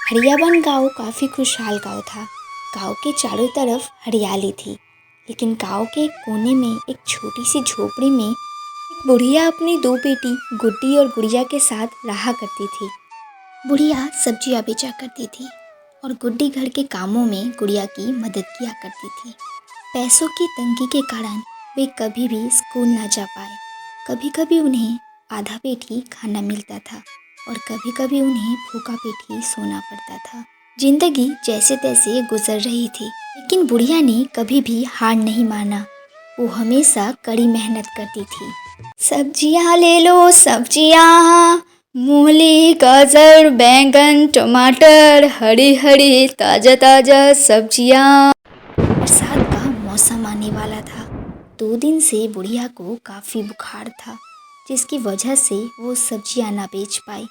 हरियावन गांव काफ़ी खुशहाल गांव था। गांव के चारों तरफ हरियाली थी, लेकिन गांव के एक कोने में एक छोटी सी झोपड़ी में एक बुढ़िया अपनी दो बेटी गुड्डी और गुड़िया के साथ रहा करती थी। बुढ़िया सब्जियां बेचा करती थी और गुड्डी घर के कामों में गुड़िया की मदद किया करती थी। पैसों की तंगी के कारण वे कभी भी स्कूल न जा पाए। कभी कभी उन्हें आधा पेट ही खाना मिलता था और कभी कभी उन्हें भूखा पेट ही सोना पड़ता था। जिंदगी जैसे तैसे गुजर रही थी, लेकिन बुढ़िया ने कभी भी हार नहीं माना। वो हमेशा कड़ी मेहनत करती थी। सब्जियां ले लो सब्जियां, मूली गाजर बैंगन टमाटर, हरी हरी ताजा ताजा सब्जियां। बरसात का मौसम आने वाला था। 2 दिन से बुढ़िया को काफ़ी बुखार था, जिसकी वजह से वो सब्जियां ना बेच पाई।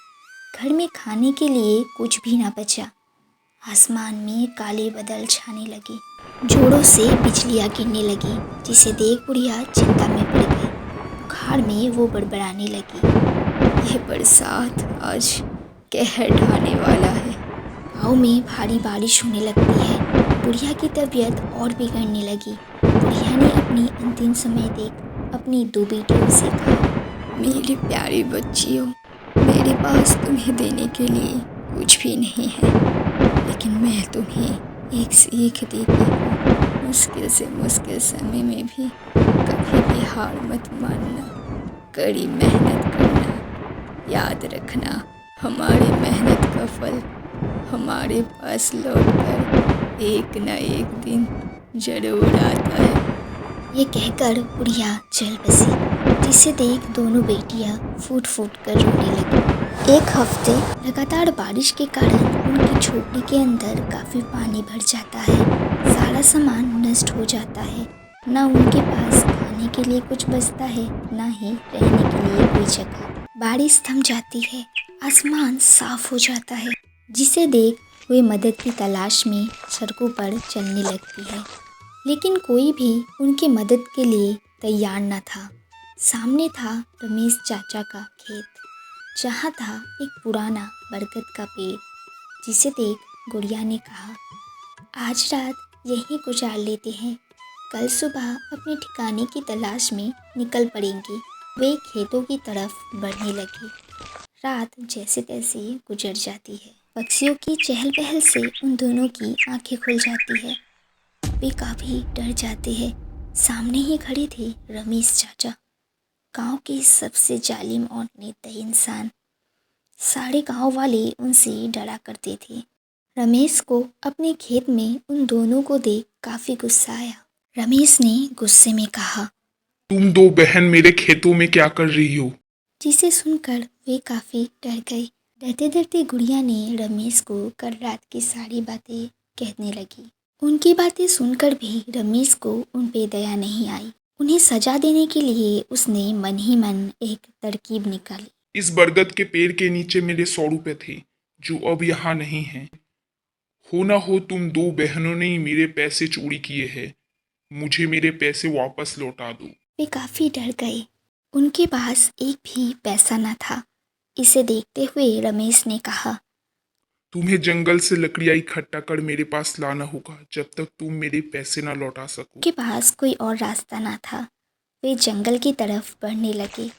घर में खाने के लिए कुछ भी ना बचा। आसमान में काले बादल छाने लगे, जोरों से बिजलियां गिरने लगी, जिसे देख बुढ़िया चिंता में पड़ गई। बुखार में वो बड़बड़ाने लगी, यह बरसात आज कहर ढाने वाला है। गाँव में भारी बारिश होने लगती है। बुढ़िया की तबीयत और बिगड़ने लगी। बुढ़िया ने अपनी अंतिम समय देख अपनी दो बेटियों से कहा, मेरी प्यारी बच्चियों, मेरे पास तुम्हें देने के लिए कुछ भी नहीं है, लेकिन मैं तुम्हें एक सीख देती हूँ। मुश्किल से मुश्किल समय में भी कभी भी हार मत मानना, कड़ी मेहनत करना। याद रखना, हमारी मेहनत का फल हमारे पास लौटकर एक न एक दिन जरूर आता है। ये कहकर बुढ़िया चल बसी, जिसे देख दोनों बेटियां फूट फूट कर रोने लगी। एक हफ्ते लगातार बारिश के कारण उनकी झोपड़ी के अंदर काफ़ी पानी भर जाता है। सारा सामान नष्ट हो जाता है। न उनके पास खाने के लिए कुछ बचता है, न ही रहने के लिए कोई जगह। बारिश थम जाती है, आसमान साफ हो जाता है, जिसे देख वे मदद की तलाश में सड़कों पर चलने लगती है, लेकिन कोई भी उनकी मदद के लिए तैयार न था। सामने था रमेश चाचा का खेत, जहाँ था एक पुराना बरगद का पेड़, जिसे देख गुड़िया ने कहा, आज रात यहीं गुजार लेते हैं, कल सुबह अपने ठिकाने की तलाश में निकल पड़ेंगे। वे खेतों की तरफ बढ़ने लगे। रात जैसे तैसे गुजर जाती है। पक्षियों की चहल पहल से उन दोनों की आंखें खुल जाती है। वे काफ़ी डर जाते हैं। सामने ही खड़े थे रमेश चाचा, गांव के सबसे जालिम और निर्दयी इंसान। सारे गांव वाले उनसे डरा करते थे। रमेश को अपने खेत में उन दोनों को देख काफ़ी गुस्सा आया। रमेश ने गुस्से में कहा, तुम दो बहन मेरे खेतों में क्या कर रही हो? जिसे सुनकर वे काफ़ी डर गई। डरते डरते गुड़िया ने रमेश को कल रात की सारी बातें कहने लगी। उनकी बातें सुनकर भी रमेश को उन पे दया नहीं आई। उन्हें सजा देने के लिए उसने मन ही मन एक तरकीब निकाली। इस बरगद के पेड़ के नीचे मेरे 100 रुपए थे, जो अब यहाँ नहीं हैं। हो ना हो तुम दो बहनों ने ही मेरे पैसे चोरी किए हैं। मुझे मेरे पैसे वापस लौटा दो। वे काफ़ी डर गए। उनके पास एक भी पैसा न था। इसे देखते हुए रमेश ने कहा, तुम्हें जंगल से लकड़ियाँ इकट्ठा कर मेरे पास लाना होगा, जब तक तुम मेरे पैसे ना लौटा सको। उनके पास कोई और रास्ता न था। वे जंगल की तरफ बढ़ने लगे।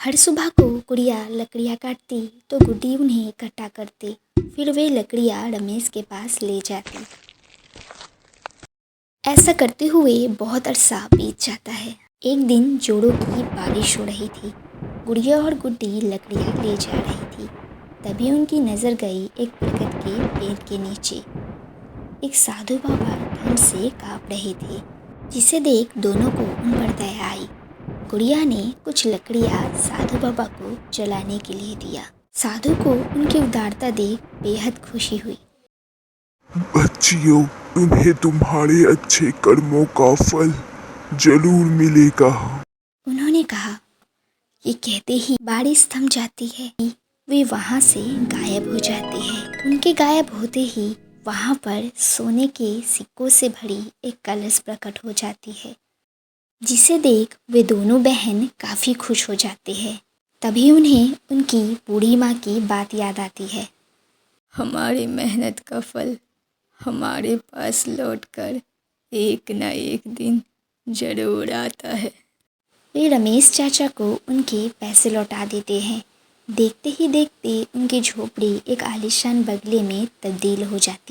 हर सुबह को गुड़िया लकड़ियाँ काटती तो गुड्डी उन्हें इकट्ठा करती। फिर वे लकड़ियाँ रमेश के पास ले जाती। ऐसा करते हुए बहुत अरसा बीत जाता है। एक दिन जोड़ों की बारिश हो रही थी। गुड़िया और गुड्डी लकड़ियाँ ले जा रही थी। तभी उनकी नज़र गई एक बरगद के पेड़ के नीचे। एक साधु बाबा ठंड से काँप रहे थे, जिसे देख दोनों को उन पर दया आई। गुड़िया ने कुछ लकड़ियाँ साधु बाबा को जलाने के लिए दिया। साधु को उनकी उदारता देख बेहद खुशी हुई। बच्चियों, तुम्हें तुम्हारे अच्छे कर्मों का फल जरूर मिलेगा। उन्होंने कहा। ये कहते ही बारिश थम जाती है। वे वहाँ से गायब हो जाते हैं। उनके गायब होते ही वहाँ पर सोने के सिक्कों से भरी एक कलश प्रकट हो जाती है, जिसे देख वे दोनों बहन काफ़ी खुश हो जाते हैं। तभी उन्हें उनकी बूढ़ी माँ की बात याद आती है। हमारी मेहनत का फल हमारे पास लौटकर एक न एक दिन ज़रूर आता है। वे रमेश चाचा को उनके पैसे लौटा देते हैं। देखते ही देखते उनकी झोपड़ी एक आलीशान बंगले में तब्दील हो जाती